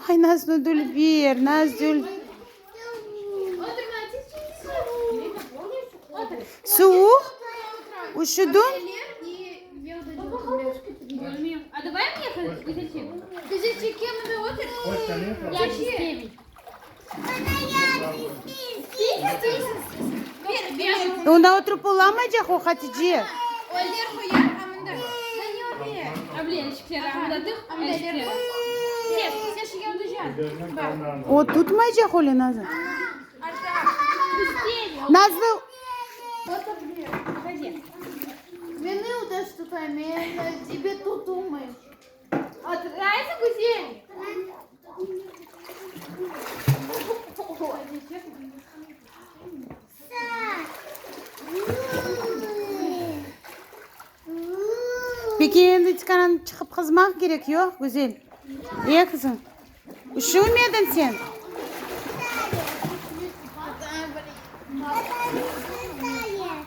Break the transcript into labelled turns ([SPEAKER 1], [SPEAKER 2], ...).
[SPEAKER 1] Ay Naznül bir, Naznül. Soğuk. Üşüdün.
[SPEAKER 2] А давай мне Гузельчик? Гузельчик, кем мы отыр? Я чистый.
[SPEAKER 1] Onda oturup olamayacak o Hatice.
[SPEAKER 2] Öldür koyar amında. Ben yormayayım. Ablençikler amındadık. Amındadık. Ses şişe olacak.
[SPEAKER 1] O tutmayacak öyle Nazlı. Nazlı.
[SPEAKER 2] Вины да что там, я тебе тут думаешь. Нравится Гузель?
[SPEAKER 1] Peki şimdi çıkıp kızmak gerekiyor güzel. İyi kızım. Üşümedin sen.